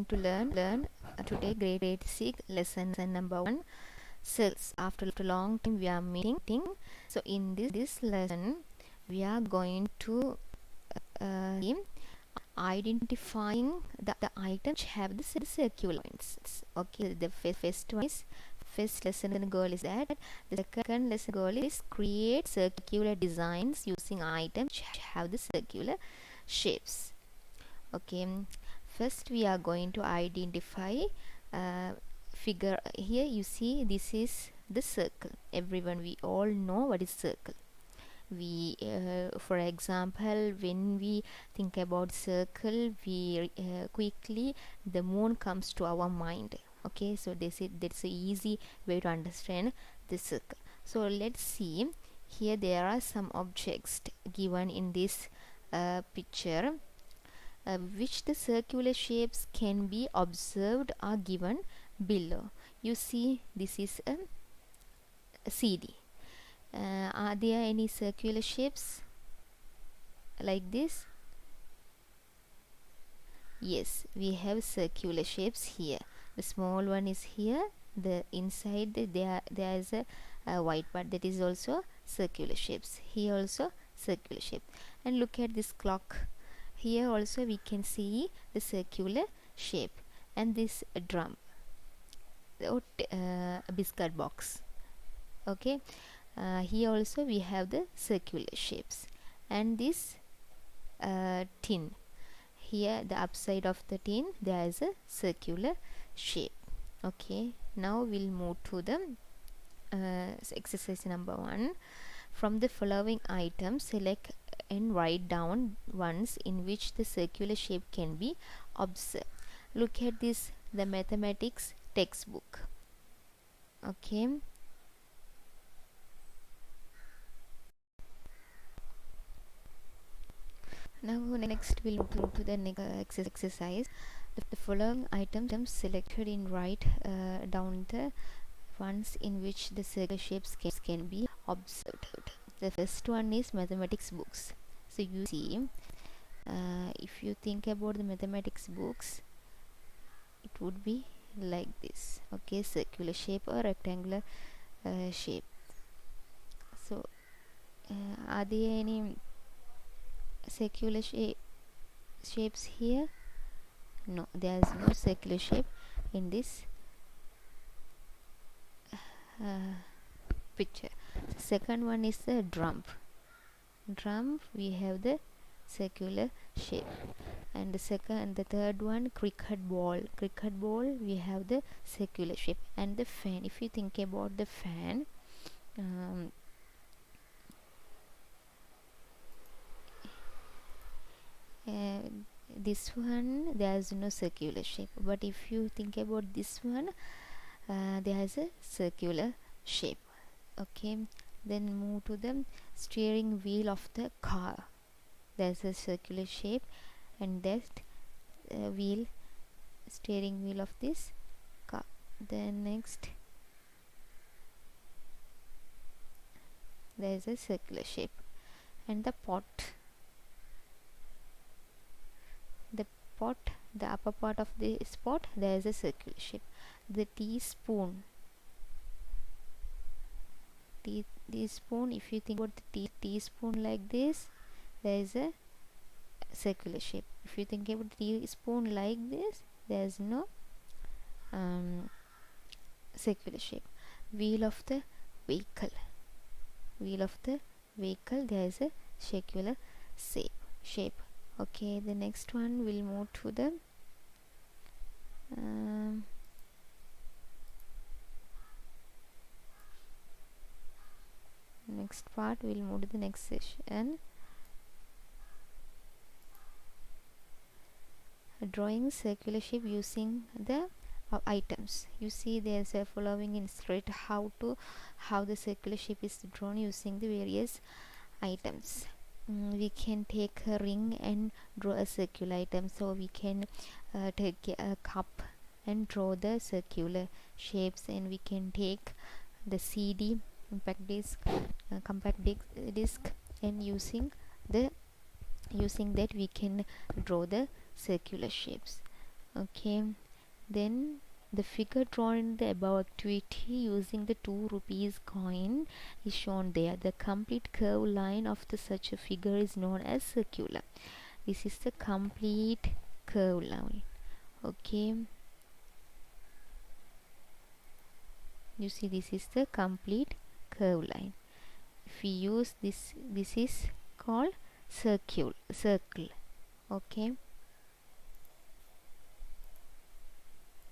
to learn today grade 6 lesson number 1, circles. After a long time we are meeting. So in this lesson we are going to identifying the items which have the circular points. Okay, the first lesson goal is that. The second lesson goal is create circular designs using items which have the circular shapes. Okay, first we are going to identify figure. Here you see this is the circle. Everyone, we all know what is circle. We for example, when we think about circle, we quickly the moon comes to our mind. Okay, so that's a easy way to understand the circle. So let's see, here there are some objects given in this picture, which the circular shapes can be observed are given below. You see this is a CD. Are there any circular shapes like this? Yes, we have circular shapes here. The small one is here. The inside there is a white part, that is also circular shapes. Here also circular shape. And look at this clock. Here also we can see the circular shape. And this drum or biscuit box. Okay, here also we have the circular shapes. And this tin, here the upside of the tin there is a circular shape. Okay, now we'll move to the exercise number 1. From the following items, select and write down ones in which the circular shape can be observed. Look at this, the mathematics textbook. Okay, now next we'll move to the next exercise. The following items selected in write down the ones in which the circular shapes can be observed. The first one is mathematics books. So you see, if you think about the mathematics books, it would be like this. Okay, circular shape or rectangular shape. So are there any circular shapes here? No, there is no circular shape in this picture. The second one is the drum. We have the circular shape. And the third one, cricket ball. We have the circular shape. And the fan, if you think about the fan, this one there is no circular shape, but if you think about this one, there is a circular shape. Okay, then move to the steering wheel of the car. There's a circular shape, and that steering wheel of this car. Then next, there's a circular shape. And the pot, the upper part of this pot, there is a circular shape. The teaspoon, if you think about the teaspoon like this, there is a circular shape. If you think about the teaspoon like this, there is no circular shape. Wheel of the vehicle, there is a circular shape. Okay, the next one will move to the next part. We'll move to the next session. Drawing circular shape using the items. You see there's a following in straight how the circular shape is drawn using the various items. We can take a ring and draw a circular item. So we can take a cup and draw the circular shapes, and we can take the CD compact disc, and using that we can draw the circular shapes. Okay, then the figure drawn in the above activity using the 2 rupees coin is shown there. The complete curve line of the such a figure is known as circular. This is the complete curve line. Okay, you see, this is the complete curve line. If we use this is called circle. Okay,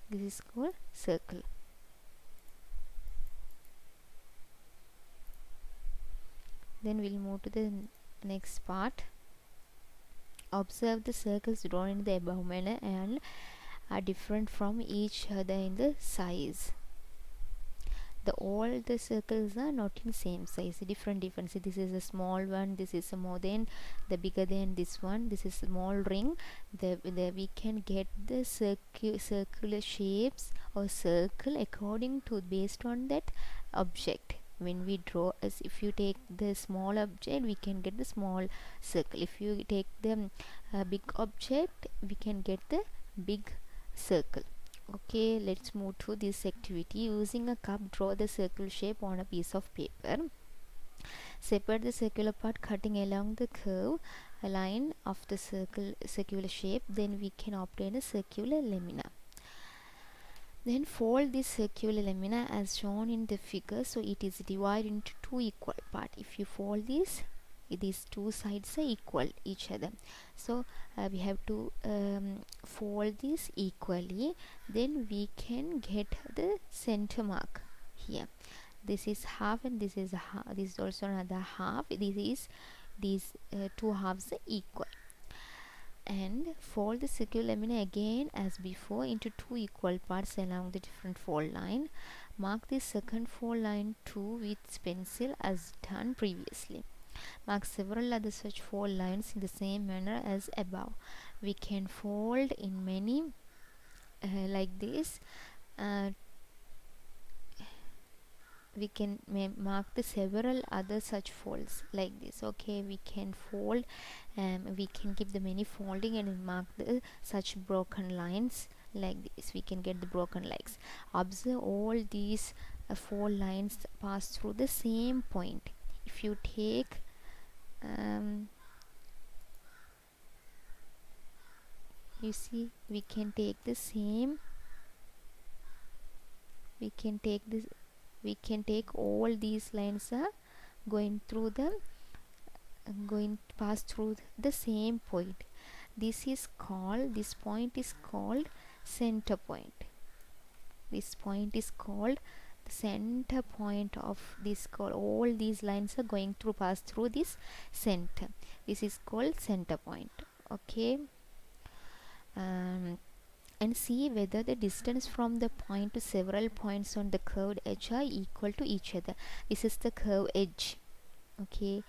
this is called circle. Then we'll move to the next part. Observe the circles drawn in the above manner and are different from each other in the size. All the circles are not in same size, different. See, this is a small one, this is a more than the bigger than this one, this is a small ring. We can get the circular shapes or circle according to, based on that object. When we draw, as if you take the small object, we can get the small circle. If you take the big object, we can get the big circle. Okay, let's move to this activity. Using a cup, draw the circle shape on a piece of paper. Separate the circular part, cutting along the curve a line of the circular shape. Then we can obtain a circular lamina. Then fold this circular lamina as shown in the figure, so it is divided into 2 equal parts. If you fold this, these 2 sides are equal each other, so we have to fold this equally. Then we can get the center mark here. This is half and this is half. This is also another half. These 2 halves are equal. And fold the circular lamina again as before into 2 equal parts along the different fold line. Mark the second fold line too with pencil as done previously. Mark several other such fold lines in the same manner as above. We can fold in many like this. We can mark the several other such folds like this. Okay, we can fold, we can give the many folding and mark the such broken lines like this. We can get the broken lines. Observe all these four lines pass through the same point. If you take you see, we can take the same, we can take all these lines are going through the going to pass through the same point. This point is called center point. This point is called the center point of this. All these lines are going to pass through this center. This is called center point. Okay, and see whether the distance from the point to several points on the curved edge are equal to each other. This is the curved edge. Okay,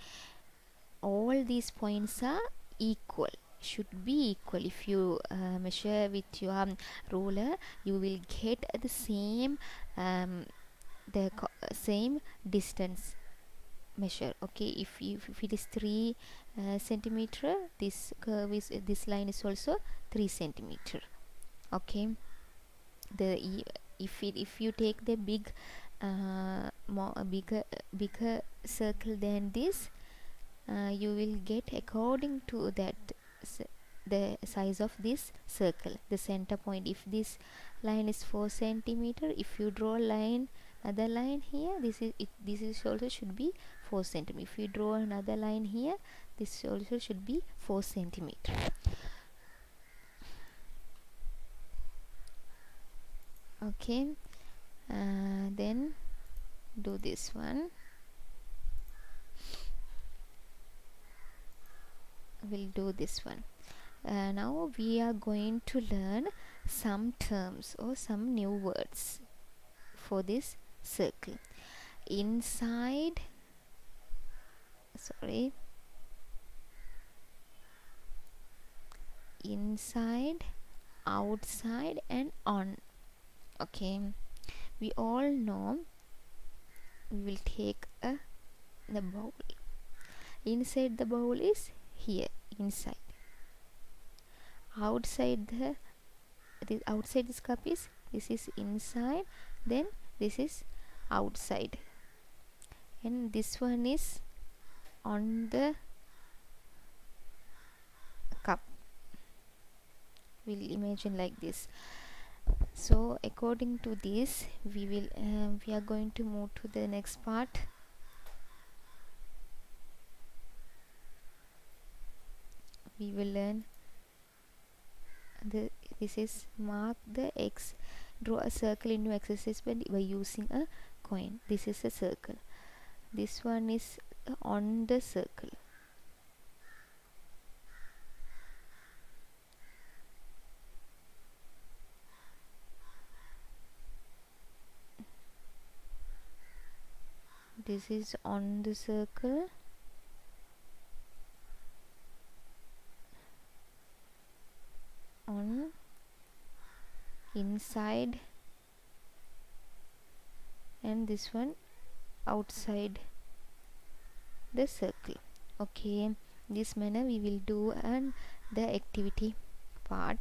all these points are equal, should be equal. If you measure with your ruler, you will get the same same distance measure. Okay, if it is 3 centimeter, this curve is this line is also 3 centimeter. Okay, if you take the bigger circle than this, you will get according to that the size of this circle, the center point. If this line is 4 centimeter, if you draw a line, another line here, this is also should be 4 centimeter. If you draw another line here, this also should be 4 centimeter. Okay, then do this one. We'll do this one. Now we are going to learn some terms or some new words for this circle. Inside, outside and on. Okay, we all know. We will take the bowl. Inside the bowl is here, inside. Outside the the outside this cup is, this is inside, then this is outside, and this one is on the cup. We'll imagine like this. So according to this, we are going to move to the next part. We will learn this is mark the X. Draw a circle in your exercise by using a coin. This is a circle. This one is on the circle. This is on the circle. On inside, and this one outside the circle. Okay, this manner we will do and the activity part.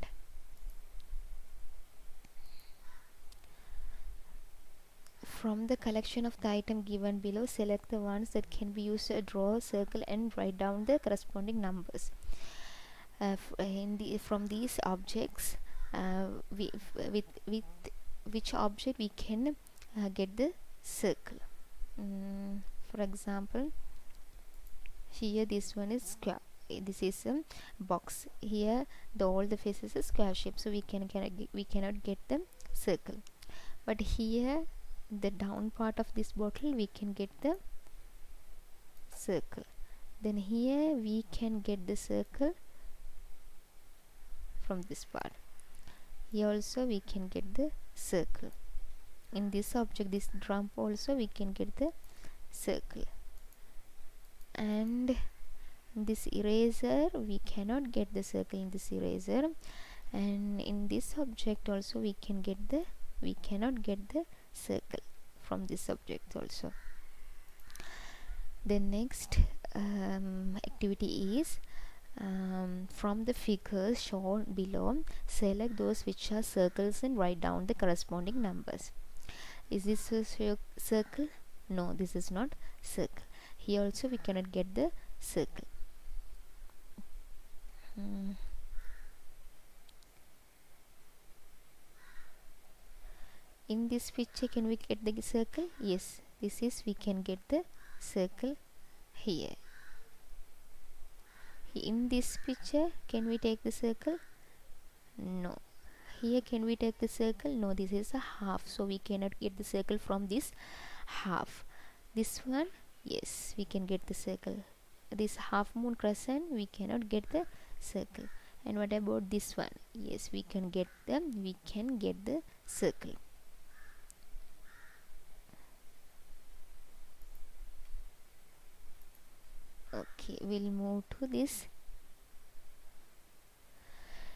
From the collection of the item given below, select the ones that can be used to draw a circle and write down the corresponding numbers. From these objects, with which object we can get the circle. For example, here this one is square. This is a box. Here all the faces is square shape, so we cannot get the circle. But here the down part of this bottle we can get the circle. Then here we can get the circle from this part. Here also we can get the circle. In this object, this drum also we can get the circle. And this eraser we cannot get the circle in this eraser, and in this object also we cannot get the circle from this object also. The next activity is, from the figures shown below, select those which are circles and write down the corresponding numbers. Is this a circle? No, this is not circle. Here also we cannot get the circle. In this picture, can we get the circle? Yes, this is, we can get the circle here. In this picture, can we take the circle? No. Here, can we take the circle? No, this is a half, so we cannot get the circle from this half. This one, yes, we can get the circle. This half moon crescent, we cannot get the circle. And what about this one? Yes, we can get the circle. Okay, we'll move to this.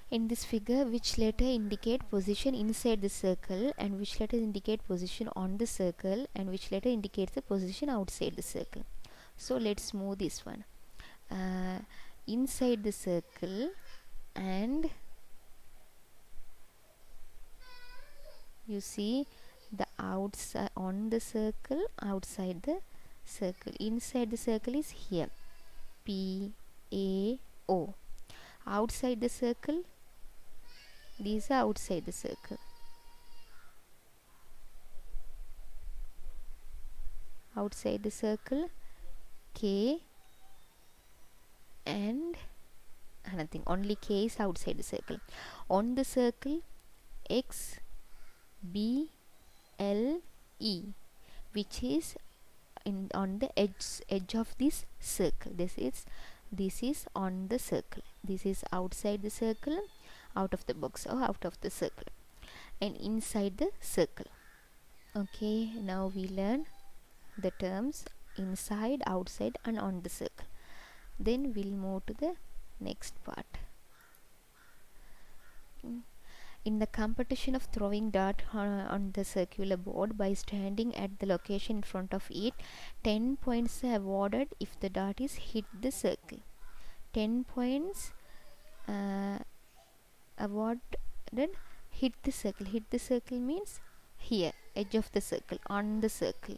In this figure, which letter indicate position inside the circle, and which letter indicate position on the circle, and which letter indicates the position outside the circle? So let's move this one. Inside the circle, and you see the outside on the circle, outside the circle. Inside the circle is here, P A O. Outside the circle, these are outside the circle. Outside the circle, K and nothing, only K is outside the circle. On the circle, X B L E, which is on the edge of this circle. This is on the circle. This is outside the circle, out of the box or out of the circle, and inside the circle. Okay, now we learn the terms inside, outside, and on the circle. Then we'll move to the next part. In the competition of throwing dart on the circular board by standing at the location in front of it, 10 points are awarded if the dart is hit the circle. 10 points awarded hit the circle. Hit the circle means here, edge of the circle, on the circle.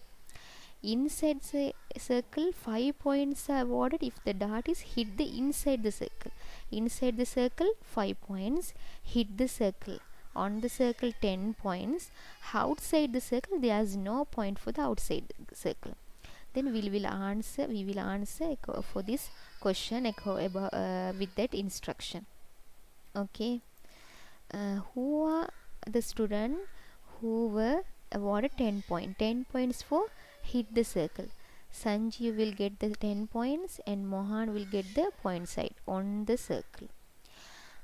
Inside the circle, 5 points are awarded if the dart is hit the inside the circle. Inside the circle, 5 points. Hit the circle. On the circle, 10 points. Outside the circle, there is no point for the outside circle. Then we will answer for this question with that instruction. Okay. Who are the student who were awarded 10 points? 10 points for hit the circle. Sanjeev will get the 10 points and Mohan will get the point side on the circle.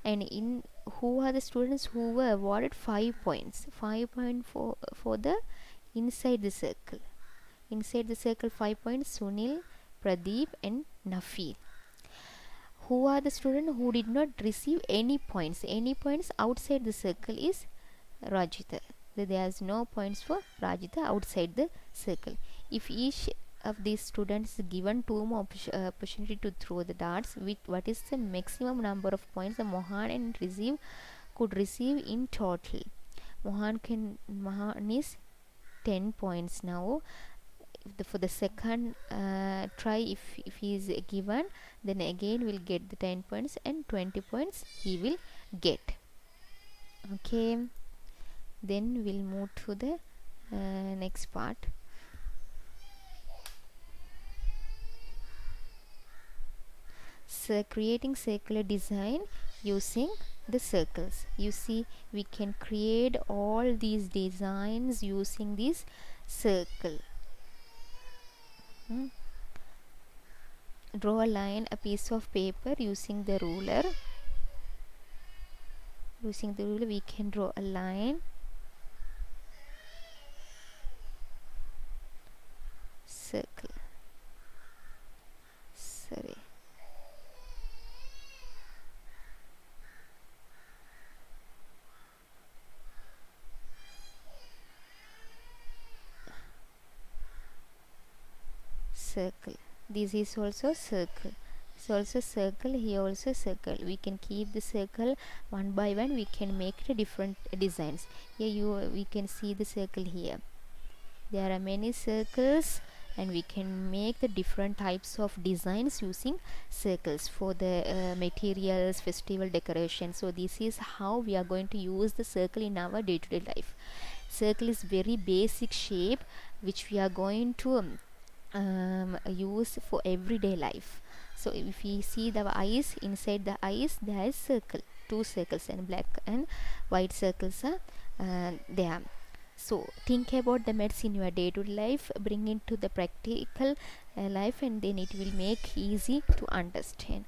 And in who are the students who were awarded 5 points? 5 points for the inside the circle. Inside the circle, 5 points, Sunil, Pradeep and Nafeel. Who are the students who did not receive any points? Any points outside the circle is Rajita. There is no points for Rajita outside the circle. If each of these students is given 2 more opportunity to throw the darts, what is the maximum number of points the Mohan could receive in total? Mohan is 10 points now. For the second try, if he is given, then again will get the 10 points and 20 points he will get. Okay, then we'll move to the next part. So creating circular design using the circles. You see, we can create all these designs using this circle. Draw a line, a piece of paper using the ruler. Using the ruler we can draw a line, circle, sorry, circle. This is also circle. It's also circle, here also circle. We can keep the circle one by one. We can make the different designs. Here we can see the circle here. There are many circles and we can make the different types of designs using circles for the materials, festival decoration. So this is how we are going to use the circle in our day-to-day life. Circle is very basic shape which we are going to use for everyday life. So if we see the eyes, inside the eyes there is circle, 2 circles, and black and white circles are there. So think about the maths in your day-to-day life, bring it to the practical life, and then it will make easy to understand.